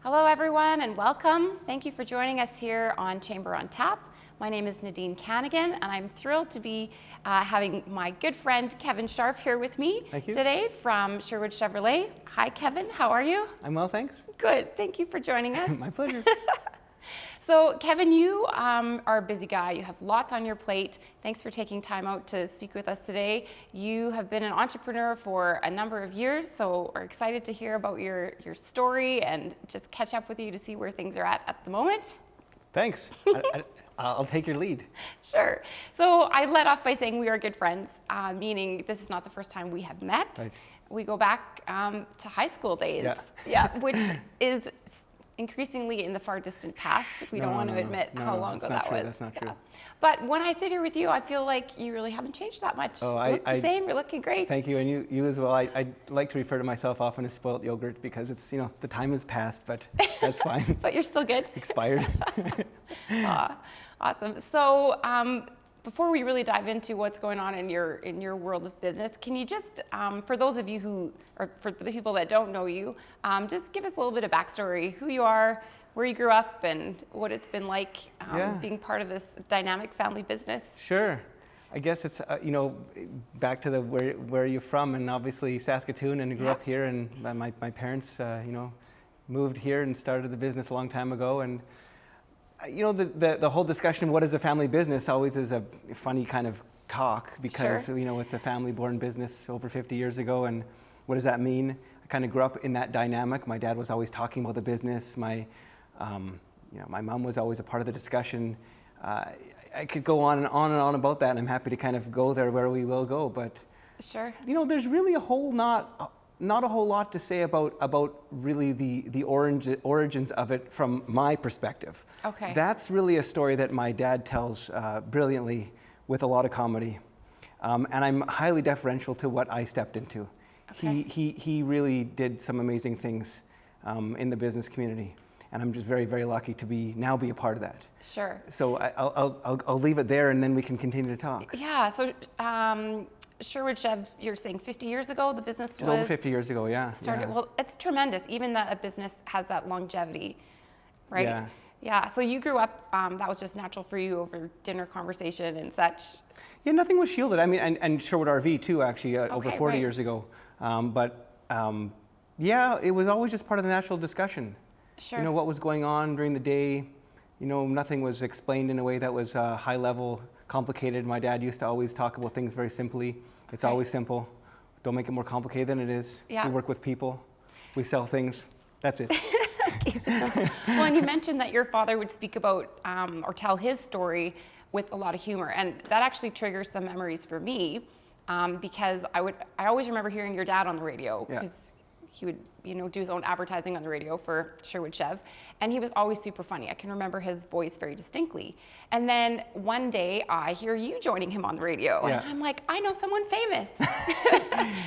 Hello everyone and welcome. Thank you for joining us here on Chamber on Tap. My name is Nadine Canigan and I'm thrilled to be having my good friend Kevin Sharfe here with me today from Sherwood Chevrolet. Hi Kevin, how are you? I'm well, thanks. Good, thank you for joining us. My pleasure. So Kevin, you are a busy guy. You have lots on your plate. Thanks for taking time out to speak with us today. You have been an entrepreneur for a number of years, so we're excited to hear about your story and just catch up with you to see where things are at the moment. Thanks. I'll take your lead. Sure. So I led off by saying we are good friends, meaning this is not the first time we have met. Right. We go back to high school days, which is increasingly in the far distant past. We don't want to admit how long ago that was. That's not true. But when I sit here with you, I feel like you really haven't changed that much. Oh, you look the same, you're looking great. Thank you, and you as well. I like to refer to myself often as spoiled yogurt because it's, the time has passed, but that's fine. But you're still good. Expired. Awesome. So before we really dive into what's going on in your world of business, can you just, for those of you or for the people that don't know you, just give us a little bit of backstory, who you are, where you grew up, and what it's been like being part of this dynamic family business? Sure. I guess it's, back to where you're from, and obviously Saskatoon, and grew up here, and my parents, moved here and started the business a long time ago, and the whole discussion, what is a family business, always is a funny kind of talk because, it's a family-born business over 50 years ago, and what does that mean? I kind of grew up in that dynamic. My dad was always talking about the business. My mom was always a part of the discussion. I could go on and on and on about that, and I'm happy to kind of go there where we will go, but sure. There's really not a whole lot to say about really the origins of it from my perspective. Okay. That's really a story that my dad tells brilliantly with a lot of comedy. And I'm highly deferential to what I stepped into. Okay. He really did some amazing things in the business community. And I'm just very, very lucky to now be a part of that. Sure. So I'll leave it there and then we can continue to talk. Yeah, so Sherwood Chev, you're saying 50 years ago the business was? Over 50 years ago, yeah. Started. Yeah. Well, it's tremendous, even that a business has that longevity, right? Yeah. Yeah, so you grew up, that was just natural for you over dinner conversation and such? Yeah, nothing was shielded. I mean, and Sherwood RV too, actually, over 40 years ago. Yeah, it was always just part of the natural discussion. Sure. What was going on during the day. Nothing was explained in a way that was high level, complicated. My dad used to always talk about things very simply. It's always simple. Don't make it more complicated than it is. Yeah. We work with people. We sell things. That's it. Well, and you mentioned that your father would speak about or tell his story with a lot of humor, and that actually triggers some memories for me because I always remember hearing your dad on the radio because he would do his own advertising on the radio for Sherwood Chev, and he was always super funny. I can remember his voice very distinctly. And then one day I hear you joining him on the radio, and I'm like, I know someone famous.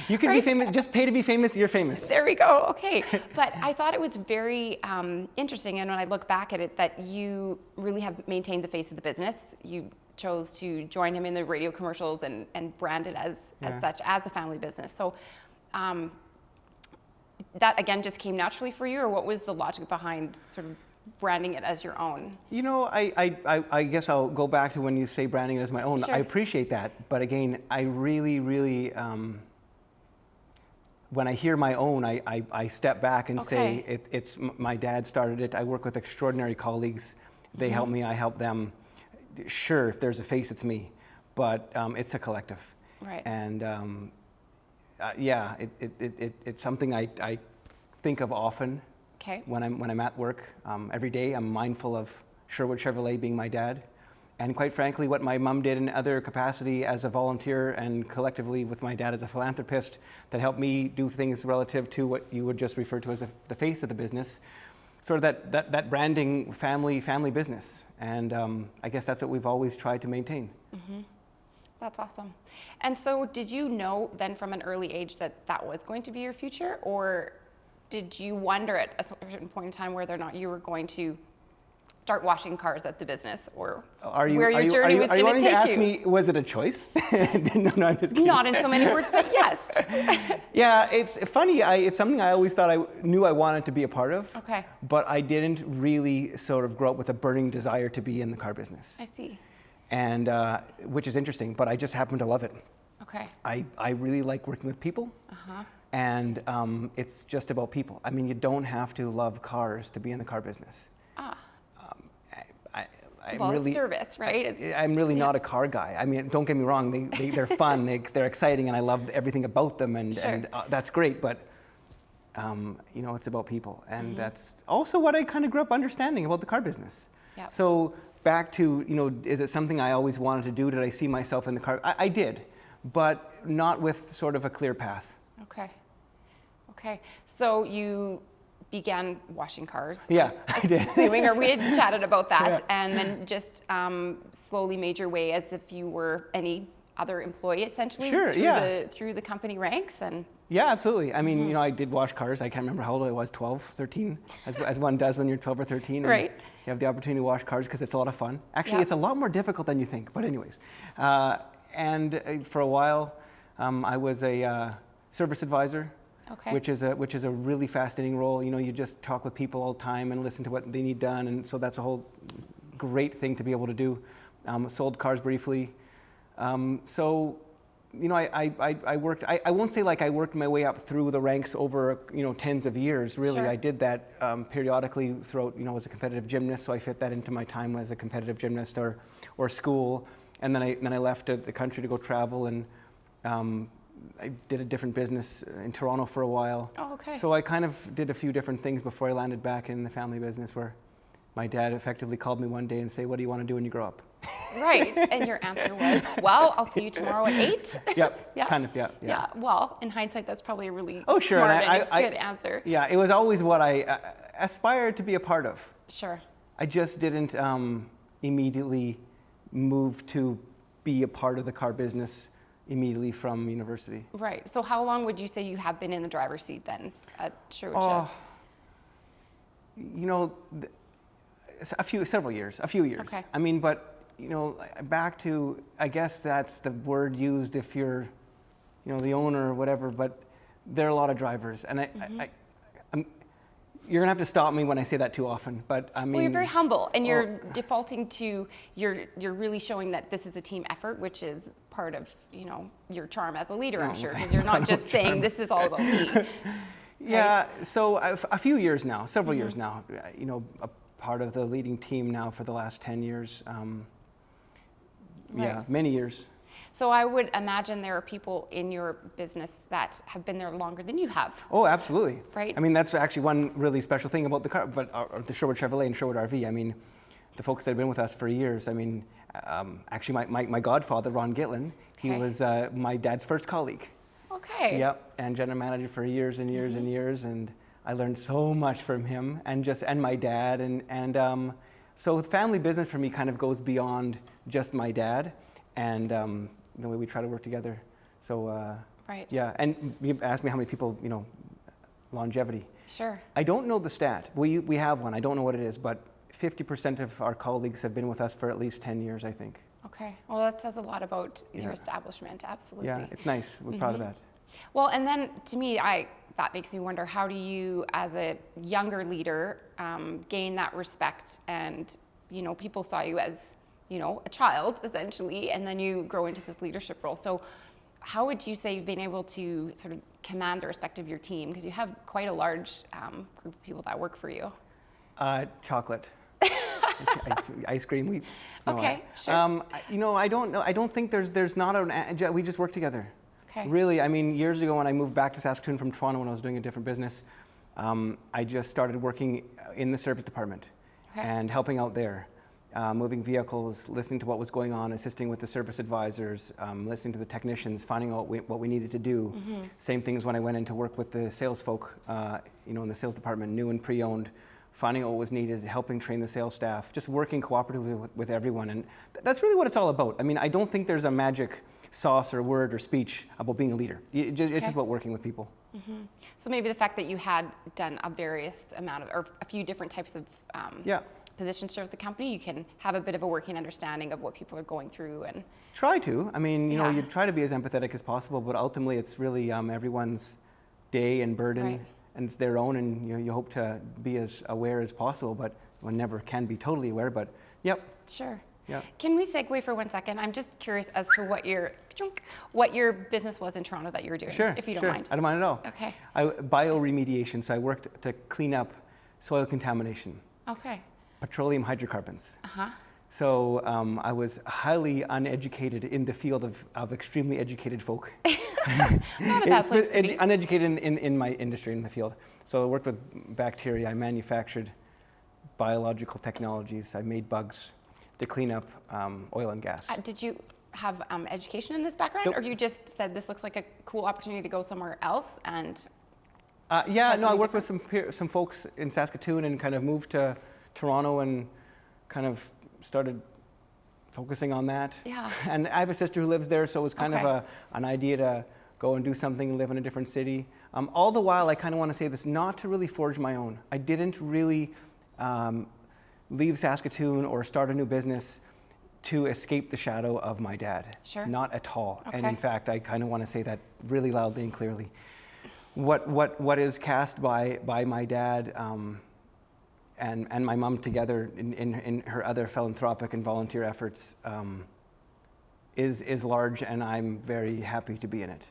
You can be famous, just pay to be famous, you're famous. There we go, okay. But I thought it was very interesting, and when I look back at it, that you really have maintained the face of the business. You chose to join him in the radio commercials and brand it as such, as a family business. So that again just came naturally for you, or what was the logic behind sort of branding it as your own? I guess I'll go back to when you say branding it as my own. Sure. I appreciate that, but again, I really, really, when I hear my own, I step back and say it's my dad started it. I work with extraordinary colleagues. They help me, I help them. Sure, if there's a face, it's me, but it's a collective. Right. And it's something I think of often when I'm at work. Every day I'm mindful of Sherwood Chevrolet being my dad, and quite frankly what my mom did in other capacity as a volunteer and collectively with my dad as a philanthropist that helped me do things relative to what you would just refer to as the face of the business, sort of that branding family business. And I guess that's what we've always tried to maintain. Mm-hmm. That's awesome. And so did you know then from an early age that was going to be your future, or did you wonder at a certain point in time whether or not you were going to start washing cars at the business, or Are you, where are your you, are journey you, was are you going to wanting to take ask you? me, was it a choice? No, I'm just kidding. Not in so many words, but yes. Yeah, it's funny. It's something I always thought I knew I wanted to be a part of. Okay. But I didn't really sort of grow up with a burning desire to be in the car business. I see. And which is interesting, but I just happen to love it. Okay. I really like working with people. Uh-huh. And it's just about people. I mean, you don't have to love cars to be in the car business. Ah. I'm Well, really, it's service, right? I'm really not a car guy. I mean, don't get me wrong, they're fun, they're exciting, and I love everything about them, and that's great, but you know, it's about people. And that's also what I kind of grew up understanding about the car business. Yep. So back to, you know, is it something I always wanted to do? Did I see myself in the car? I did, but not with sort of a clear path. Okay. Okay. So you began washing cars. Yeah, I did. Assuming, or we had chatted about that, Yeah. and then just slowly made your way as if you were any other employee, essentially. Sure, Through the company ranks, and Yeah, absolutely. I mean, you know, I did wash cars. I can't remember how old I was, 12, 13, as one does when you're 12 or 13. And Right. You have the opportunity to wash cars because it's a lot of fun. Actually, Yeah. it's a lot more difficult than you think, but anyways. And for a while, I was a service advisor. Okay. Which is a really fascinating role. You know, you just talk with people all the time and listen to what they need done, and so that's a whole great thing to be able to do. Sold cars briefly. So, you know, I worked. I won't say like I worked my way up through the ranks over, you know, tens of years. Really, Sure. I did that periodically throughout. You know, as a competitive gymnast, so I fit that into my time as a competitive gymnast or school. And then I left the country to go travel, and I did a different business in Toronto for a while. Oh, okay. So I kind of did a few different things before I landed back in the family business, where my dad effectively called me one day and say, "What do you want to do when you grow up?" Right. And your answer was, "Well, I'll see you tomorrow at 8." Yep. Yeah. Kind of. Yeah. Yeah. Well, in hindsight, that's probably a really Oh, sure. smart And and good answer. Yeah, it was always what I aspired to be a part of. Sure. I just didn't immediately move to be a part of the car business immediately from university. Right. So how long would you say you have been in the driver's seat then at Sherwood? Oh, you know, several years, a few years. Okay. I mean, but, you know, back to, I guess that's the word used if you're, you know, the owner or whatever, but there are a lot of drivers. And you're gonna have to stop me when I say that too often, but I mean. Well, you're very humble, and you're defaulting to, you're really showing that this is a team effort, which is part of, you know, your charm as a leader, I'm sure, because you're not just saying this is all about me. Yeah, so a few years now, several years now, you know, a part of the leading team now for the last 10 years. Yeah, Right. many years. So I would imagine there are people in your business that have been there longer than you have. Oh, absolutely. Right. I mean, that's actually one really special thing about the car, but the Sherwood Chevrolet and Sherwood RV. I mean, the folks that have been with us for years. I mean, actually, my godfather, Ron Gitlin, he Okay. was my dad's first colleague. Okay. Yep, and general manager for years and years and years, and I learned so much from him, and my dad, and so family business for me kind of goes beyond just my dad, and the way we try to work together. So Right. yeah, and you asked me how many people, you know, longevity. Sure. I don't know the stat. We have one. I don't know what it is, but 50% of our colleagues have been with us for at least 10 years, I think. Okay. Well, that says a lot about your Yeah. establishment. Absolutely. Yeah, it's nice. We're proud of that. Well, and then to me, that makes me wonder, how do you, as a younger leader, gain that respect? And, you know, people saw you as, you know, a child, essentially, and then you grow into this leadership role. So how would you say you've been able to sort of command the respect of your team? Because you have quite a large group of people that work for you. Chocolate. Ice cream. Okay, sure. You know, I don't know. I don't think there's not an. We just work together. Okay. Really, I mean, years ago when I moved back to Saskatoon from Toronto when I was doing a different business, I just started working in the service department and helping out there, moving vehicles, listening to what was going on, assisting with the service advisors, listening to the technicians, finding out what we needed to do. Same things when I went in to work with the sales folk, you know, in the sales department, new and pre-owned, finding out what was needed, helping train the sales staff, just working cooperatively with everyone. And that's really what it's all about. I mean, I don't think there's a magic sauce or word or speech about being a leader. It's just about working with people. So maybe the fact that you had done a various amount of, or a few different types of positions throughout the company, you can have a bit of a working understanding of what people are going through. And Try to. I mean, you know, Yeah. you try to be as empathetic as possible, but ultimately it's really everyone's day and burden, Right. and it's their own, and you hope to be as aware as possible, but one never can be totally aware. But yep, Sure. yeah. Can we segue for 1 second? I'm just curious as to what your business was in Toronto that you were doing, Sure, if you don't sure. mind. I don't mind at all. Okay. Bioremediation, so I worked to clean up soil contamination, Okay. petroleum hydrocarbons. Uh-huh. So I was highly uneducated in the field of extremely educated folk. Not a bad place to be. Uneducated in my industry, in the field. So I worked with bacteria, I manufactured biological technologies, I made bugs to clean up oil and gas. Did you have education in this background, Nope. or you just said this looks like a cool opportunity to go somewhere else? And Yeah, try no, I something worked with some folks in Saskatoon and kind of moved to Toronto and kind of started focusing on that. Yeah. And I have a sister who lives there, so it was kind Okay. of an idea to go and do something and live in a different city. All the while, I kind of want to say this, not to really forge my own. I didn't really leave Saskatoon or start a new business to escape the shadow of my dad. Sure. Not at all. And Okay. in fact, I kind of want to say that really loudly and clearly. What is cast by my dad and my mom together in her other philanthropic and volunteer efforts is large, and I'm very happy to be in it.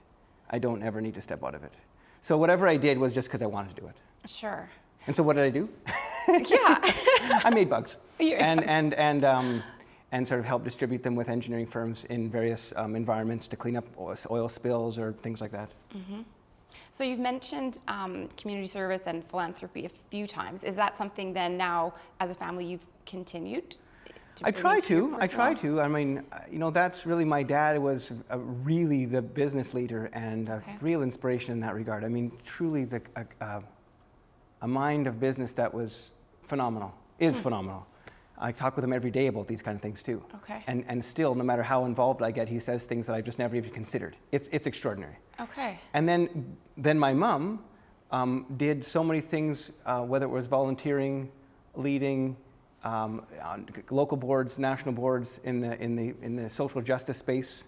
I don't ever need to step out of it. So whatever I did was just because I wanted to do it. sure. And so what did I do? Yeah. I made bugs You made and sort of helped distribute them with engineering firms in various environments to clean up oil spills or things like that. So you've mentioned community service and philanthropy a few times. Is that something then now, as a family, you've continued? I bring try into your to. I try personal- to. I mean, you know, that's really my dad was really the business leader and a Okay. real inspiration in that regard. I mean, truly a mind of business that was phenomenal, is phenomenal. I talk with him every day about these kind of things too. Okay. And still, no matter how involved I get, he says things that I've just never even considered. It's extraordinary. Okay. And then my mom did so many things, whether it was volunteering, leading, on local boards, national boards, in the social justice space,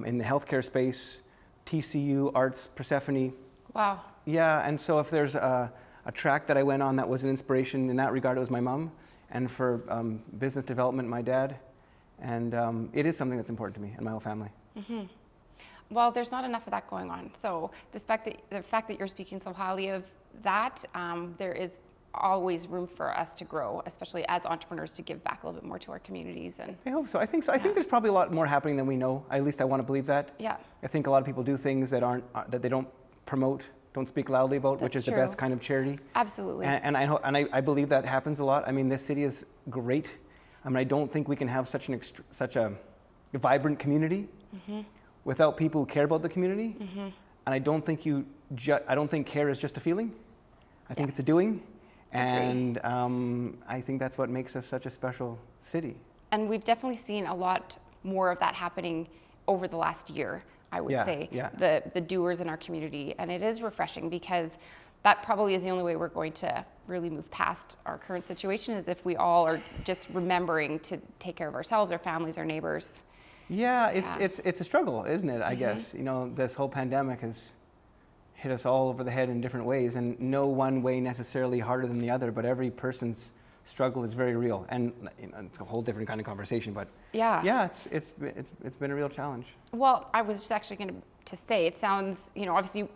in the healthcare space, TCU, arts, Persephone. Wow. Yeah, and so if there's a track that I went on that was an inspiration in that regard, it was my mom, and for business development, my dad, and it is something that's important to me and my whole family. Well, there's not enough of that going on. So the fact that you're speaking so highly of that, there is always room for us to grow, especially as entrepreneurs, to give back a little bit more to our communities. And I hope so. I think so. I think there's probably a lot more happening than we know. At least I want to believe that. yeah, I think a lot of people do things that aren't that they don't promote, don't speak loudly about, which That's is the true. best kind of charity. absolutely. And I believe that happens a lot. I mean, this city is great. I mean, I don't think we can have such a vibrant community without people who care about the community. And I don't think I don't think care is just a feeling. I think it's a Yes. doing. Agree. And I think that's what makes us such a special city. And we've definitely seen a lot more of that happening over the last year, I would Yeah, say, yeah. the doers in our community. And it is refreshing, because that probably is the only way we're going to really move past our current situation, is if we all are just remembering to take care of ourselves, our families, our neighbors. Yeah, Yeah. it's a struggle, isn't it? I guess, you know, this whole pandemic has hit us all over the head in different ways, and no one way necessarily harder than the other, but every person's struggle is very real, and you know, it's a whole different kind of conversation. But Yeah. it's been a real challenge. Well, I was just actually going to say, it sounds, you know, obviously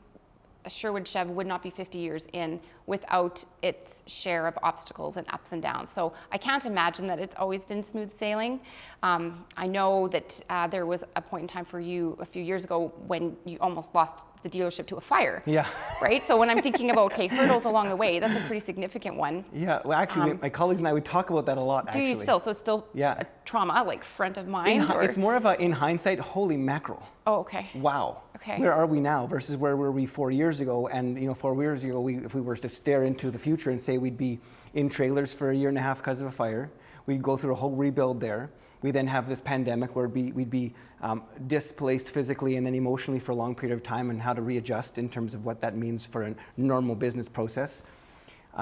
Sherwood Chev would not be 50 years in without its share of obstacles and ups and downs. So I can't imagine that it's always been smooth sailing. I know that there was a point in time for you a few years ago when you almost lost the dealership to a fire. Yeah. Right? So when I'm thinking about, okay, hurdles along the way, that's a pretty significant one. Yeah, well, actually, my colleagues and I would talk about that a lot. Do Actually, you still? So it's still Yeah. a trauma, like front of mind? Or? It's more of a in hindsight. Holy mackerel! Oh, okay. Wow. Okay. Where are we now versus where were we 4 years ago? And you know, 4 years ago, if we were to stare into the future and say we'd be in trailers for a year and a half because of a fire, we'd go through a whole rebuild there. We then have this pandemic where we'd be displaced physically and then emotionally for a long period of time, and how to readjust in terms of what that means for a normal business process.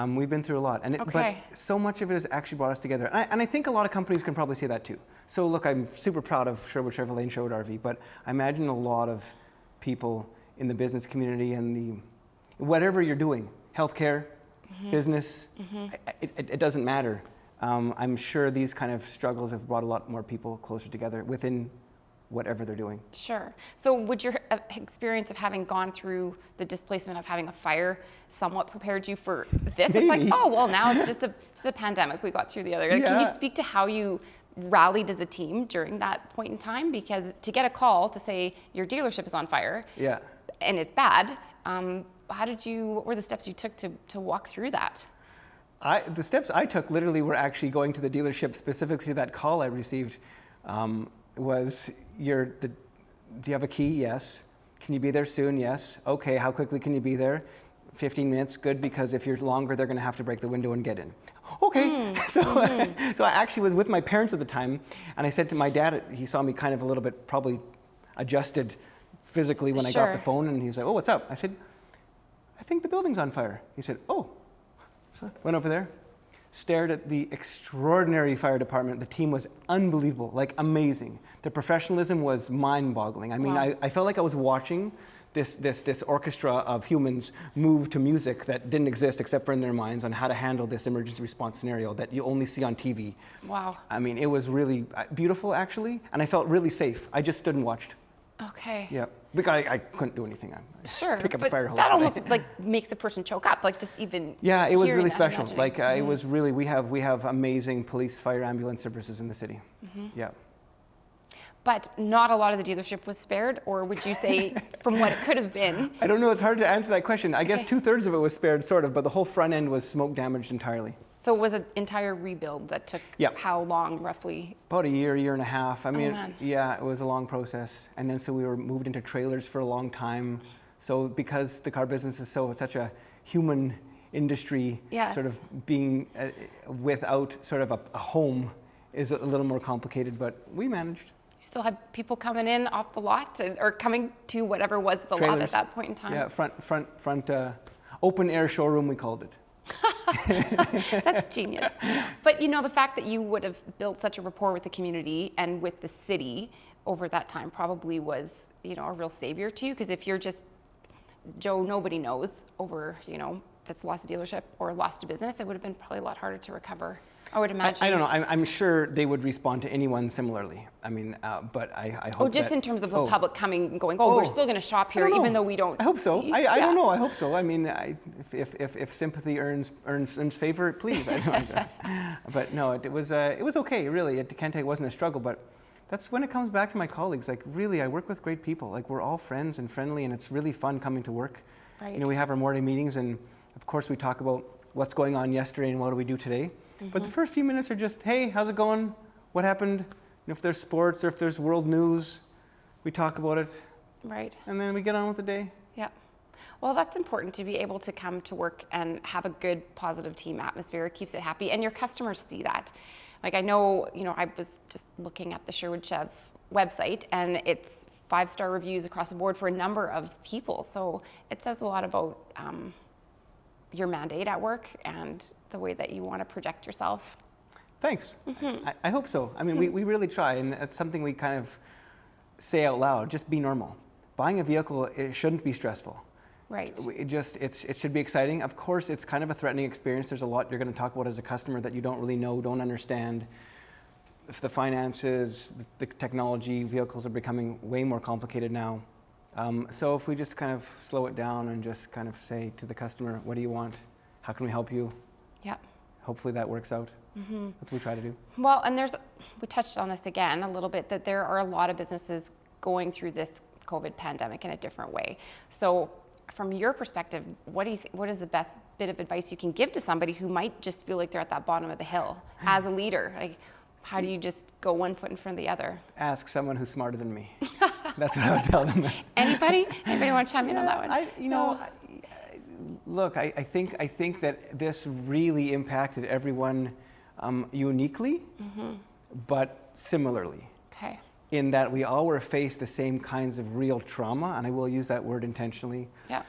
We've been through a lot, but so much of it has actually brought us together. And I think a lot of companies can probably say that too. So look, I'm super proud of Sherwood Chevrolet and Sherwood RV, but I imagine a lot of people in the business community and whatever you're doing, healthcare, business, it doesn't matter. I'm sure these kind of struggles have brought a lot more people closer together within whatever they're doing. Sure. So would your experience of having gone through the displacement of having a fire somewhat prepared you for this? Maybe. It's like, oh, well, now it's just a pandemic. We got through the other. Like, can you speak to how you rallied as a team during that point in time? Because to get a call to say your dealership is on fire and it's bad, what were the steps you took to walk through that? The steps I took literally were actually going to the dealership specifically to that call I received. Was do you have a key? Yes. Can you be there soon? Yes. Okay, how quickly can you be there? 15 minutes, good, because if you're longer, they're gonna have to break the window and get in. Okay, so I actually was with my parents at the time, and I said to my dad, he saw me kind of a little bit probably adjusted physically when I got the phone, and he was like, oh, what's up? I said, I think the building's on fire. He said, oh. So I went over there, stared at the extraordinary fire department. The team was unbelievable, like amazing. The professionalism was mind-boggling. I mean, I felt like I was watching this orchestra of humans move to music that didn't exist except for in their minds on how to handle this emergency response scenario that you only see on TV. Wow. I mean, it was really beautiful, actually, and I felt really safe. I just stood and watched. Okay. Yeah, because I couldn't do anything. Sure, pick up but a fire hose. That almost like makes a person choke up, like just even. Yeah, it was really that, special. imagining. Like it was really. We have amazing police, fire, ambulance services in the city. Yeah. But not a lot of the dealership was spared, or would you say from what it could have been? I don't know. It's hard to answer that question. I guess 2/3 of it was spared, sort of, but the whole front end was smoke damaged entirely. So it was an entire rebuild that took how long, roughly? About a year and a half. I mean, man. yeah, it was a long process. And then so we were moved into trailers for a long time. So because the car business is such a human industry, sort of being without sort of a home is a little more complicated, but we managed. You still had people coming in off the lot or coming to whatever was the trailers. Lot at that point in time? Yeah, front open air showroom, we called it. That's genius. But the fact that you would have built such a rapport with the community and with the city over that time probably was, a real savior to you. Because if you're just Joe, nobody knows over, that's lost a dealership or lost a business, it would have been probably a lot harder to recover. I would imagine. I don't know. I'm sure they would respond to anyone similarly. I mean, but I hope. Oh, just in terms of the public coming and going, we're still going to shop here, even though we don't. I hope so. See. I don't know. I hope so. I mean, if sympathy earns favor, please. But no, it was okay. Really, at Kente, it wasn't a struggle. But that's when it comes back to my colleagues. Like, really, I work with great people. Like, we're all friends and friendly, and it's really fun coming to work. Right. We have our morning meetings, and of course, we talk about what's going on yesterday and what do we do today. But the first few minutes are just, hey, how's it going? What happened? And if there's sports or if there's world news, we talk about it. Right. And then we get on with the day. Yeah. Well, that's important to be able to come to work and have a good, positive team atmosphere. It keeps it happy. And your customers see that. Like, I know, I was just looking at the Sherwood Chev website, and it's 5-star reviews across the board for a number of people. So it says a lot about your mandate at work and the way that you want to project yourself. Thanks. I hope so. I mean, we really try, and it's something we kind of say out loud, just be normal. Buying a vehicle, it shouldn't be stressful. Right. It should be exciting. Of course, it's kind of a threatening experience. There's a lot you're going to talk about as a customer that you don't really know, don't understand. If the finances, the technology, vehicles are becoming way more complicated now. So if we just kind of slow it down and just kind of say to the customer, what do you want? How can we help you? Yeah. Hopefully that works out. That's what we try to do. Well, and we touched on this again a little bit, that there are a lot of businesses going through this COVID pandemic in a different way. So from your perspective, what is the best bit of advice you can give to somebody who might just feel like they're at that bottom of the hill as a leader? Like, how do you just go one foot in front of the other? Ask someone who's smarter than me. That's what I would tell them. Anybody want to chime in on that one? Look, I think that this really impacted everyone uniquely, but similarly. Okay. In that we all were faced the same kinds of real trauma, and I will use that word intentionally. Yeah.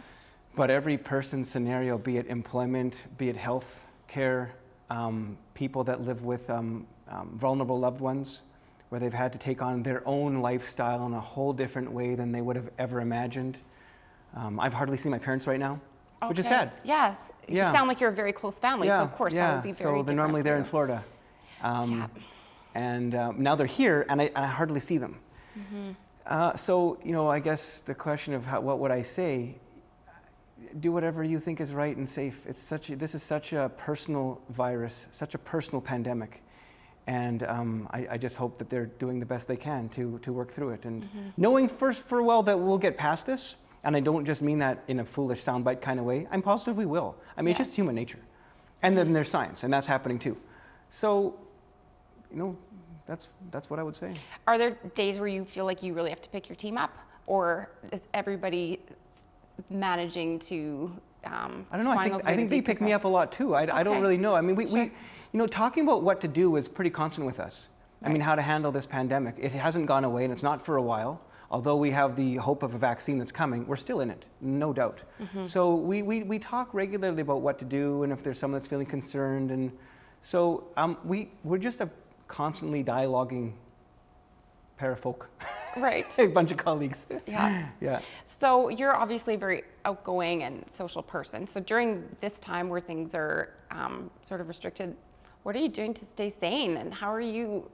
But every person's scenario, be it employment, be it health care, people that live with vulnerable loved ones, where they've had to take on their own lifestyle in a whole different way than they would have ever imagined. I've hardly seen my parents right now, which is sad. Yes. Yeah. You sound like you're a very close family, so of course that would be very So they're different normally for there you. in Florida. Yeah. And now they're here, and I hardly see them. So, you know, I guess the question of what would I say? Do whatever you think is right and safe. This is such a personal virus, such a personal pandemic. And I just hope that they're doing the best they can to work through it. And knowing first for well that we'll get past this, and I don't just mean that in a foolish soundbite kind of way, I'm positive we will. I mean, it's just human nature. And then there's science, and that's happening too. So, you know, that's what I would say. Are there days where you feel like you really have to pick your team up, or is everybody managing to I don't know. find those I ways think to they pick me decompress? up a lot too. I don't Okay. really know. I mean, we Sure. you know, talking about what to do is pretty constant with us. I mean, how to handle this pandemic. It hasn't gone away, and it's not for a while. Although we have the hope of a vaccine that's coming, we're still in it, no doubt. So we talk regularly about what to do, and if there's someone that's feeling concerned, and so we're just a constantly dialoguing pair of folk, Right. a bunch of colleagues. Yeah. Yeah. So you're obviously a very outgoing and social person. So during this time where things are sort of restricted, what are you doing to stay sane, and how are you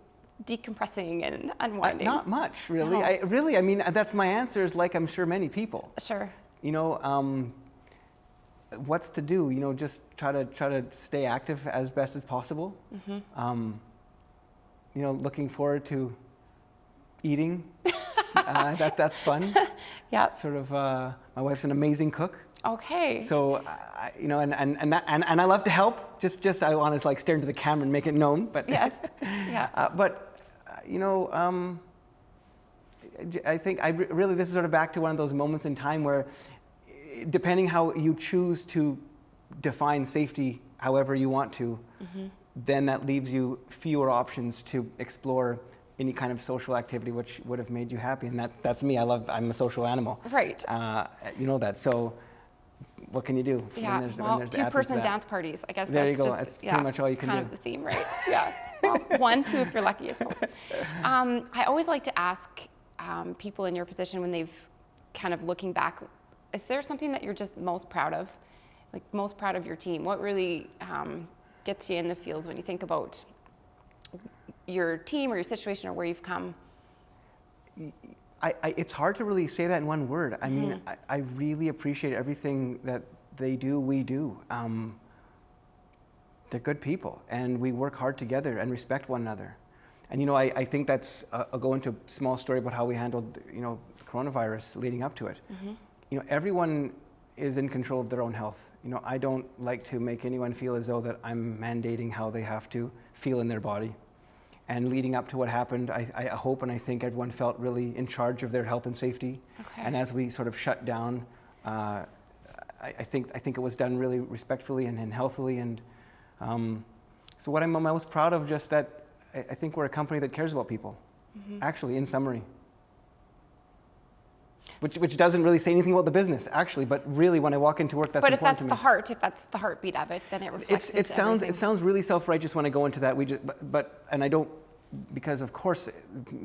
decompressing and unwinding? Not much, really. No. I mean, that's my answer. Is like I'm sure many people. Sure. You know, what's to do? You know, just try to stay active as best as possible. You know, looking forward to eating. That's fun. Yeah. Sort of. My wife's an amazing cook. Okay. So, you know, and I love to help. Just I want to like stare into the camera and make it known. But Yes. Yeah. you know, I think really this is sort of back to one of those moments in time where, depending how you choose to define safety, however you want to, then that leaves you fewer options to explore any kind of social activity which would have made you happy. And that's me. I'm a social animal. Right. You know that. So what can you do? Yeah. When Well, there's the absence of two-person that? dance parties. I guess There that's you go. just That's pretty much all you can kind do. of the theme, right? Yeah. Well, 1, 2 if you're lucky, I suppose. I always like to ask people in your position when they've kind of looking back, is there something that you're just most proud of? Like most proud of your team? What really gets you in the feels when you think about your team or your situation or where you've come? It's hard to really say that in one word. I mean, I really appreciate everything that they do, we do. They're good people, and we work hard together and respect one another. And you know, I think that's, I'll go into a small story about how we handled, you know, coronavirus leading up to it. You know, everyone is in control of their own health. You know, I don't like to make anyone feel as though that I'm mandating how they have to feel in their body. And leading up to what happened, I hope and I think everyone felt really in charge of their health and safety. Okay. And as we sort of shut down, I think it was done really respectfully and healthily. And so what I'm most proud of, just that I think we're a company that cares about people. Actually, in summary. Which doesn't really say anything about the business, actually, but really when I walk into work, that's But if important that's to me. the heart, if that's the heartbeat of it, then it reflects into everything. It sounds really self-righteous when I go into that. And I don't, because of course,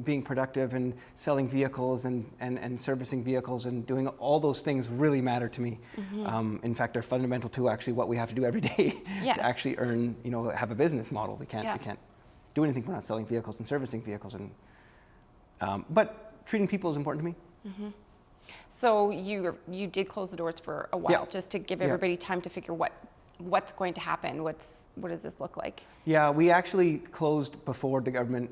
being productive and selling vehicles and servicing vehicles and doing all those things really matter to me. In fact, they're fundamental to actually what we have to do every day Yes. to actually earn, you know, have a business model. We Yeah. can't do anything if we're not selling vehicles and servicing vehicles. But treating people is important to me. So you did close the doors for a while, Yeah. just to give Yeah. everybody time to figure what's going to happen. What does this look like? Yeah, we actually closed before the government.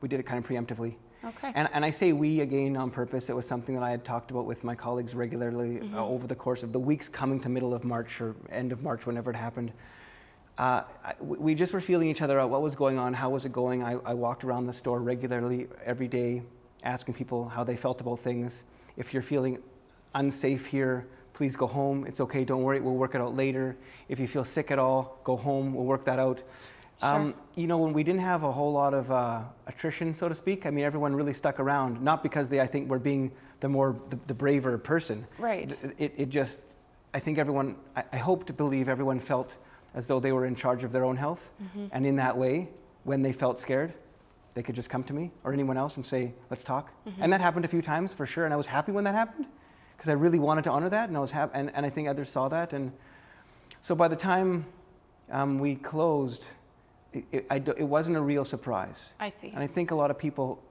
We did it kind of preemptively. Okay. And I say we again on purpose. It was something that I had talked about with my colleagues regularly over the course of the weeks coming to middle of March or end of March, whenever it happened. We just were feeling each other out. What was going on? How was it going? I walked around the store regularly every day, asking people how they felt about things. If you're feeling unsafe here, please go home. It's okay, don't worry, we'll work it out later. If you feel sick at all, go home, we'll work that out. Sure. You know, when we didn't have a whole lot of attrition, so to speak, I mean, everyone really stuck around, not because I think we're being the braver person. Right. It just, I think everyone, I hope to believe everyone felt as though they were in charge of their own health. And in that way, when they felt scared, they could just come to me or anyone else and say, let's talk. And that happened a few times for sure. And I was happy when that happened because I really wanted to honor that. And I was happy, and I think others saw that. And so by the time we closed, it wasn't a real surprise. I see. And I think a lot of people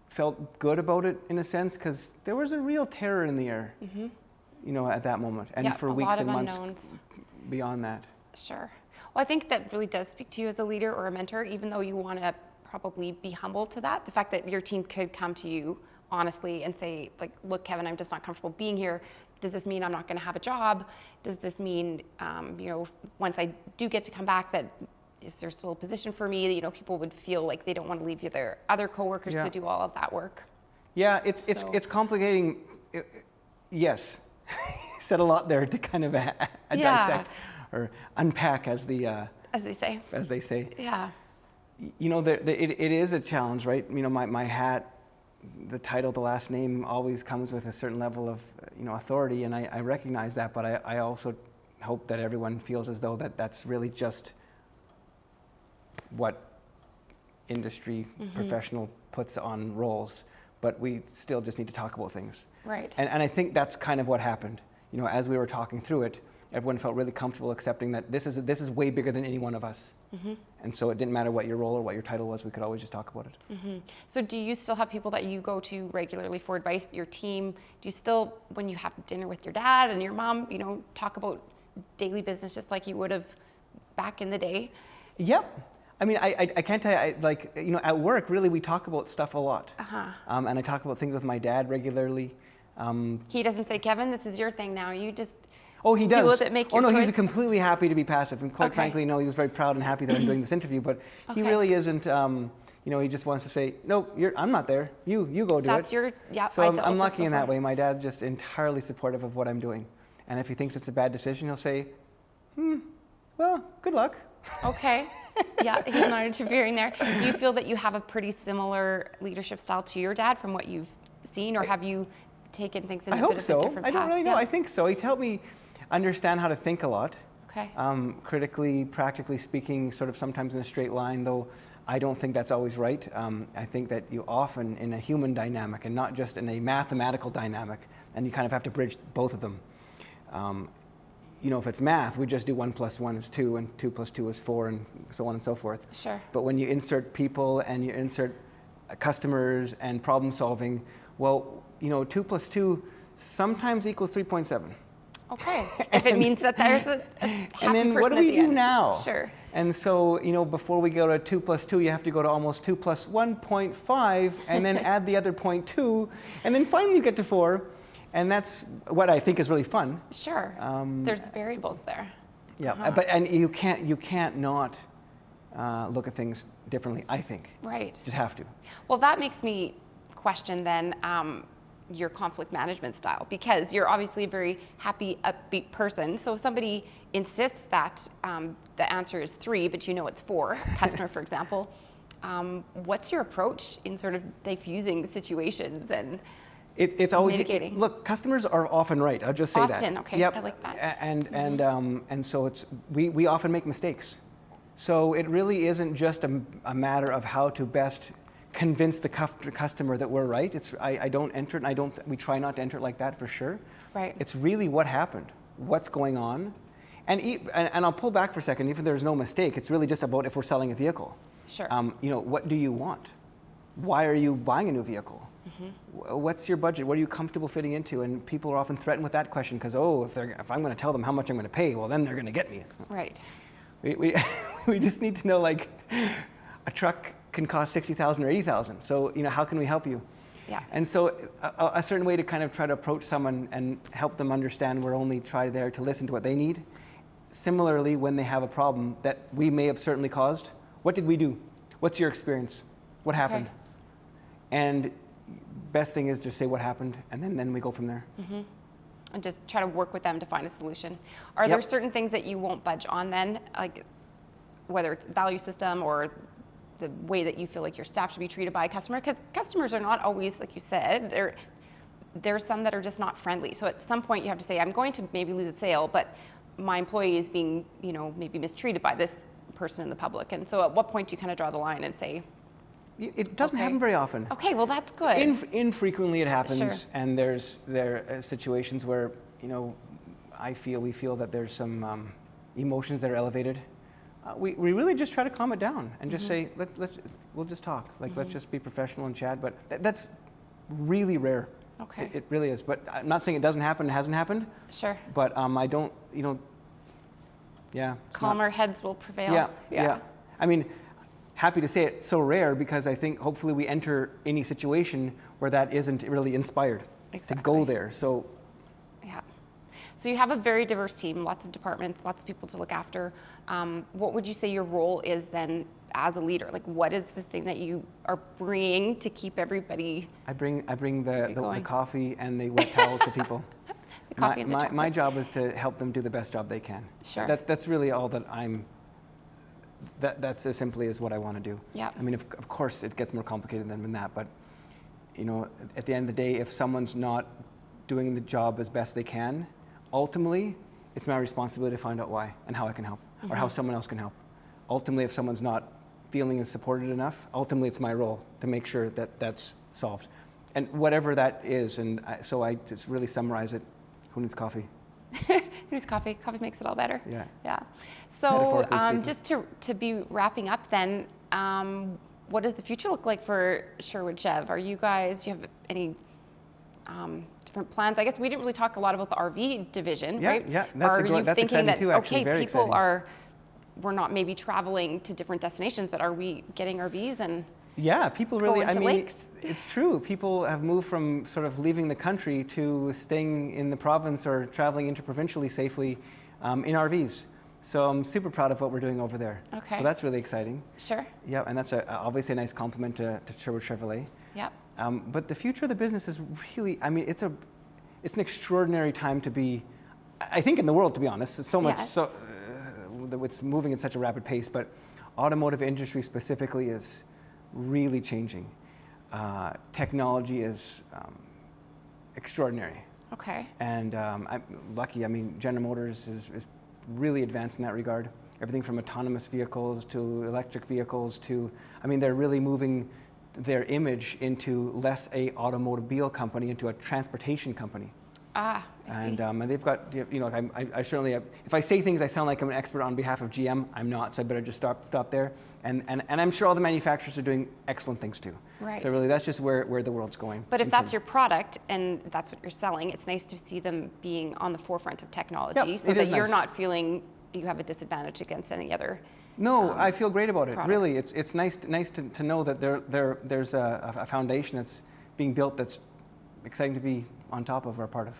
felt good about it in a sense because there was a real terror in the air, you know, at that moment, and for weeks and months beyond that. Sure. Well, I think that really does speak to you as a leader or a mentor, even though you want to probably be humble to that. The fact that your team could come to you honestly and say, like, look, Kevin, I'm just not comfortable being here. Does this mean I'm not going to have a job? Does this mean, you know, once I do get to come back, that is there still a position for me? You know, people would feel like they don't want to leave their other coworkers to do all of that work. Yeah, it's complicating. Yes, said a lot there to kind of dissect or unpack, as they say. Yeah. You know, it is a challenge, right? You know, my hat, the title, the last name always comes with a certain level of, you know, authority, and I recognize that, but I also hope that everyone feels as though that's really just what industry professional puts on roles, but we still just need to talk about things. Right. And I think that's kind of what happened. You know, as we were talking through it, everyone felt really comfortable accepting that this is way bigger than any one of us. And so it didn't matter what your role or what your title was, we could always just talk about it. So do you still have people that you go to regularly for advice, your team? Do you still, when you have dinner with your dad and your mom, you know, talk about daily business just like you would have back in the day? Yep. I mean, I can't tell you, like, you know, at work, really, we talk about stuff a lot. And I talk about things with my dad regularly. He doesn't say, Kevin, this is your thing now. You just he does. deal with it, make your no, choice. He's completely happy to be passive. And quite frankly, no, he was very proud and happy that I'm doing this interview. But he really isn't, you know, he just wants to say, no, I'm not there. You go do That's it. your, yeah. So I'm lucky in that way. My dad's just entirely supportive of what I'm doing. And if he thinks it's a bad decision, he'll say, well, good luck. Okay. Yeah, he's not interfering there. Do you feel that you have a pretty similar leadership style to your dad from what you've seen, or have you taken things in a bit of a different path? I don't really know. I think so. He's helped me understand how to think a lot. Okay. Critically, practically speaking, sort of sometimes in a straight line, though I don't think that's always right. I think that you often, in a human dynamic and not just in a mathematical dynamic, and you kind of have to bridge both of them. You know, if it's math, we just do 1 + 1 is 2, and 2 + 2 is 4, and so on and so forth. Sure. But when you insert people and you insert customers and problem solving, well, you know, 2 + 2 sometimes equals 3.7. Okay. If it means that there's a happy and then person what do at we the do end. now? Sure. And so, you know, before we go to 2 + 2, you have to go to almost 2 + 1.5, and then add the other 0.2, and then finally you get to 4. And that's what I think is really fun. Sure. There's variables there. Yeah, and you can't not look at things differently, I think. Right. Just have to. Well, that makes me question then your conflict management style, because you're obviously a very happy, upbeat person. So if somebody insists that the answer is 3, but you know it's 4, customer, for example, what's your approach in sort of diffusing situations and It's always mitigating? Look, customers are often right. I'll just say that. Often, okay. Yep. I like that. And so we often make mistakes. So it really isn't just a matter of how to best convince the customer that we're right. I don't enter it, and we try not to enter it like that for sure. Right. It's really what happened, what's going on, and I'll pull back for a second. Even if there's no mistake, it's really just about if we're selling a vehicle. Sure. You know, what do you want? Why are you buying a new vehicle? What's your budget? What are you comfortable fitting into? And people are often threatened with that question because, if I'm going to tell them how much I'm going to pay, well, then they're going to get me. Right. We just need to know, like, a truck can cost $60,000 or $80,000. So, you know, how can we help you? Yeah. And so a certain way to kind of try to approach someone and help them understand we're only there to listen to what they need. Similarly, when they have a problem that we may have certainly caused, what did we do? What's your experience? What happened? Okay. And best thing is just say what happened, and then we go from there. And just try to work with them to find a solution. Are there certain things that you won't budge on then, like whether it's value system or the way that you feel like your staff should be treated by a customer? Because customers are not always, like you said, there's some that are just not friendly. So at some point you have to say, I'm going to maybe lose a sale, but my employee is being, maybe mistreated by this person in the public. And so at what point do you kind of draw the line and say, it doesn't okay. happen very often. Okay, well that's good. Infrequently it happens, Sure. and there are situations where we feel that there's some emotions that are elevated. We really just try to calm it down and just say we'll just talk. Let's just be professional and chat. But that's really rare. Okay. It really is. But I'm not saying it doesn't happen. It hasn't happened. Sure. But I don't. Yeah. Calmer heads will prevail. Yeah. I mean, happy to say it's so rare because I think hopefully we enter any situation where that isn't really inspired to go there. So. Yeah. So you have a very diverse team, lots of departments, lots of people to look after. What would you say your role is then as a leader? Like, what is the thing that you are bringing to keep everybody? I bring the coffee and the wet towels to people. The coffee and the chocolate. My job is to help them do the best job they can. Sure. That's really all that that's as simply as what I want to do. Yeah. I mean, of course, it gets more complicated than that, but at the end of the day, if someone's not doing the job as best they can, ultimately, it's my responsibility to find out why and how I can help, or how someone else can help. Ultimately, if someone's not feeling is supported enough, ultimately it's my role to make sure that that's solved. And whatever that is, so I just really summarize it. Who needs coffee? Who needs coffee? Coffee makes it all better. Yeah. So just to be wrapping up then, what does the future look like for Sherwood Chev? Do you have any different plans? I guess we didn't really talk a lot about the RV division, right? Yeah, that's exciting too, actually, very exciting. We're not maybe traveling to different destinations, but are we getting RVs and people really, lakes? It's true. People have moved from sort of leaving the country to staying in the province or traveling interprovincially safely in RVs. So I'm super proud of what we're doing over there. Okay. So that's really exciting. Sure. Yeah, and that's obviously a nice compliment to Sherwood Chevrolet. Yep. But the future of the business is really, it's an extraordinary time to be, I think, in the world, to be honest. It's so much, it's moving at such a rapid pace, but automotive industry specifically is really changing. Technology is extraordinary. Okay. And I'm lucky. General Motors is really advanced in that regard. Everything from autonomous vehicles to electric vehicles to, they're really moving their image into less a automobile company into a transportation company. I see. And they've got, I certainly, if I say things I sound like I'm an expert on behalf of GM, I'm not, so I better just stop there. And I'm sure all the manufacturers are doing excellent things too. Right. So really that's just where the world's going. But if that's your product and that's what you're selling, it's nice to see them being on the forefront of technology so that you're not feeling you have a disadvantage against any other. No, I feel great about it. Products. Really, it's nice to know that there's a foundation that's being built that's exciting to be on top of or a part of.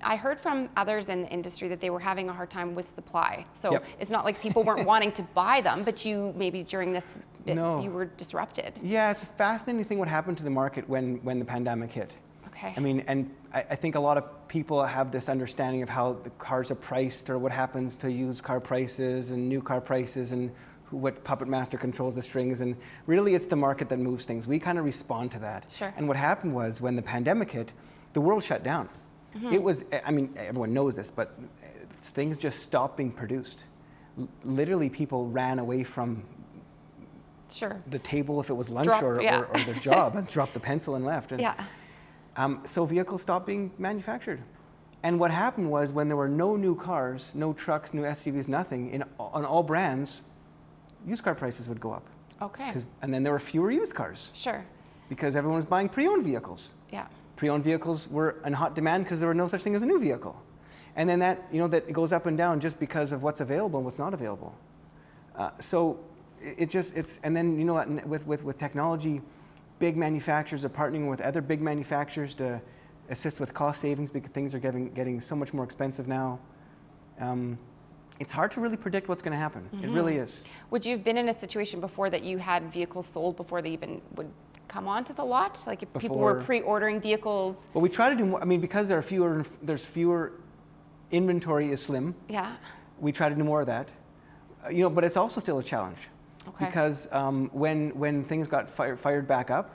I heard from others in the industry that they were having a hard time with supply. So it's not like people weren't wanting to buy them, but you maybe during this bit, you were disrupted. Yeah, it's a fascinating thing what happened to the market when the pandemic hit. Okay. And I think a lot of people have this understanding of how the cars are priced or what happens to used car prices and new car prices and what puppet master controls the strings. And really it's the market that moves things. We kind of respond to that. Sure. And what happened was when the pandemic hit, the world shut down. It was, everyone knows this, but things just stopped being produced. Literally people ran away from the table if it was lunch or their job and dropped the pencil and left. And, so vehicles stopped being manufactured. And what happened was when there were no new cars, no trucks, new SUVs, nothing, on all brands, used car prices would go up. Okay. And then there were fewer used cars. Sure. Because everyone was buying pre-owned vehicles. Yeah. Pre-owned vehicles were in hot demand because there were no such thing as a new vehicle. And then that goes up and down just because of what's available and what's not available. So and then with technology, big manufacturers are partnering with other big manufacturers to assist with cost savings because things are getting so much more expensive now. It's hard to really predict what's going to happen. It really is. Would you have been in a situation before that you had vehicles sold before they even would come onto the lot? Like if people were pre-ordering vehicles? Well, we try to do more. Because there's fewer, inventory is slim. Yeah. We try to do more of that. But it's also still a challenge. Okay. Because when things got fired back up,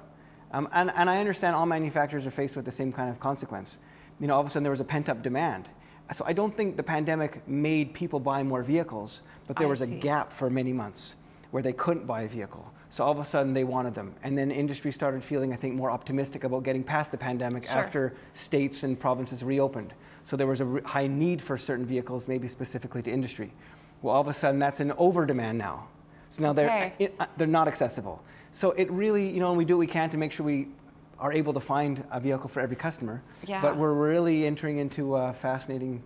And I understand all manufacturers are faced with the same kind of consequence. You know, all of a sudden there was a pent-up demand. So I don't think the pandemic made people buy more vehicles, but there was a gap for many months where they couldn't buy a vehicle. So all of a sudden they wanted them. And then industry started feeling, I think, more optimistic about getting past the pandemic after states and provinces reopened. So there was a high need for certain vehicles, maybe specifically to industry. Well, all of a sudden that's an over demand now. So now they're not accessible. So it really, you know, we do what we can to make sure we are able to find a vehicle for every customer. Yeah. But we're really entering into a fascinating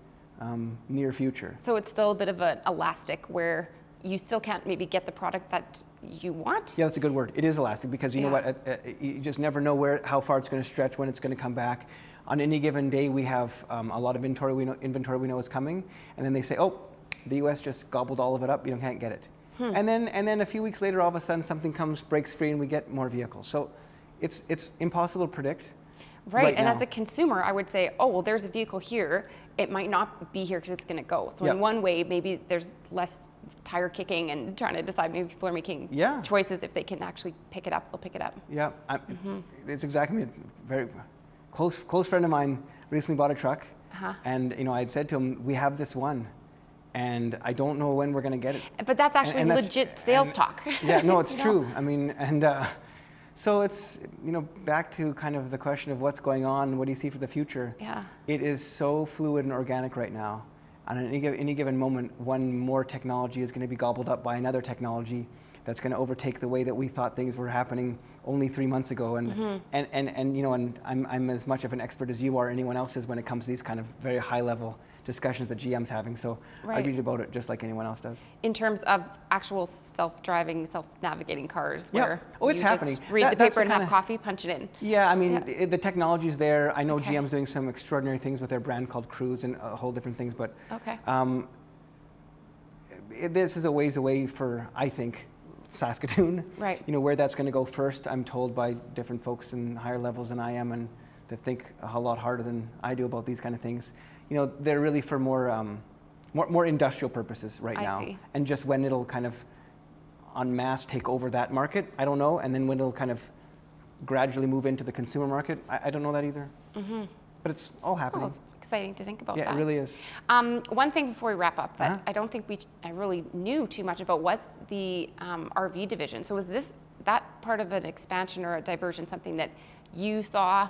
near future. So it's still a bit of an elastic where you still can't maybe get the product that you want? Yeah, that's a good word. It is elastic because you know what, you just never know how far it's going to stretch, when it's going to come back. On any given day, we have a lot of inventory we know is coming, and then they say, oh, the US just gobbled all of it up, you can't get it. And then a few weeks later, all of a sudden something breaks free and we get more vehicles. So it's impossible to predict. Right, and as a consumer, I would say, oh, well, there's a vehicle here. It might not be here because it's going to go. So in one way, maybe there's less tire kicking and trying to decide. Maybe people are making choices. If they can actually pick it up, they'll pick it up. Yeah, it's exactly a very close friend of mine recently bought a truck, and you know, I had said to him, we have this one, and I don't know when we're going to get it. But that's actually legit sales talk. Yeah, no, it's true. I mean, and so it's, you know, back to kind of the question of what's going on, what do you see for the future? Yeah. It is so fluid and organic right now. And at any given moment, one more technology is going to be gobbled up by another technology that's going to overtake the way that we thought things were happening only 3 months ago. And you know, and I'm as much of an expert as you or anyone else is when it comes to these kind of very high level discussions that GM's having. So I read about it just like anyone else does. In terms of actual self-driving, self-navigating cars, where it's you happening. Just read the paper and have coffee, punch it in. Yeah, I mean, the technology's there. I know GM's doing some extraordinary things with their brand called Cruise and a whole different things, but this is a ways away for, I think, Saskatoon. Right. You know, where that's going to go first, I'm told by different folks in higher levels than I am, and that think a whole lot harder than I do about these kind of things. You know, they're really for more industrial purposes right now. I see. And just when it'll kind of en masse take over that market, I don't know. And then when it'll kind of gradually move into the consumer market, I don't know that either. But it's all happening. Well, it's exciting to think about that. Yeah, it really is. One thing before we wrap up that I don't think I really knew too much about was the RV division. So was that part of an expansion or a diversion, something that you saw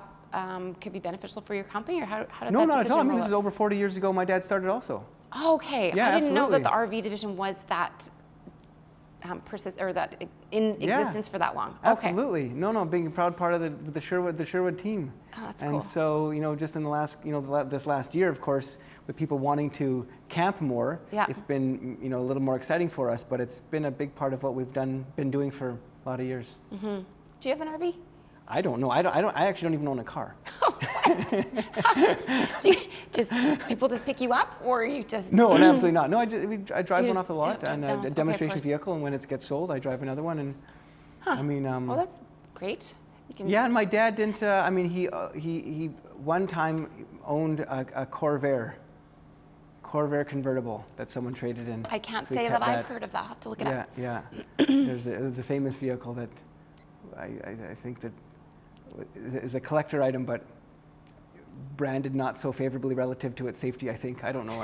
could be beneficial for your company, or how did that decision No, not at all. I mean, roll this is over 40 years ago. My dad started also. Okay. Yeah, I didn't know that absolutely. the RV division was that in existence for that long. Okay. Absolutely. No, being a proud part of the Sherwood team. Oh, that's and cool. so, you know, just in the last, you know, this last year, of course, with people wanting to camp more, it's been, you know, a little more exciting for us, but it's been a big part of what we've been doing for a lot of years. Do you have an RV? I don't know. I actually don't even own a car. So people just pick you up, or you just? No, absolutely not. No, I drive one off the lot, drive and down, a demonstration okay, vehicle, and when it gets sold, I drive another one. And I mean, well, that's great. yeah, and my dad didn't. I mean, he one time owned a Corvair convertible that someone traded in. I can't So he say kept that I've heard of that. I'll have to look it up. Yeah. There's a famous vehicle that I think that is a collector item, but branded not so favorably relative to its safety, I think. I don't know.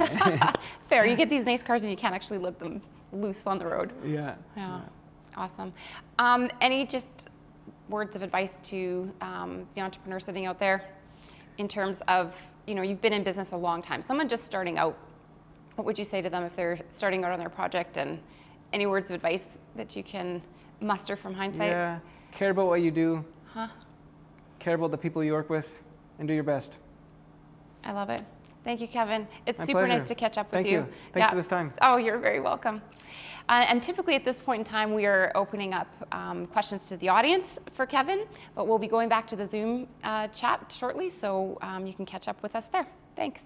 Fair. You get these nice cars and you can't actually let them loose on the road. Yeah. Awesome. Any just words of advice to the entrepreneur sitting out there in terms of, you know, you've been in business a long time. Someone just starting out, what would you say to them if they're starting out on their project, and any words of advice that you can muster from hindsight? Yeah. Care about what you do. Care about the people you work with, and do your best. I love it. Thank you, Kevin. It's My super pleasure. nice to catch up with Thank you. Thanks for this time. Oh, you're very welcome. And typically at this point in time, we are opening up questions to the audience for Kevin, but we'll be going back to the Zoom chat shortly, so you can catch up with us there. Thanks.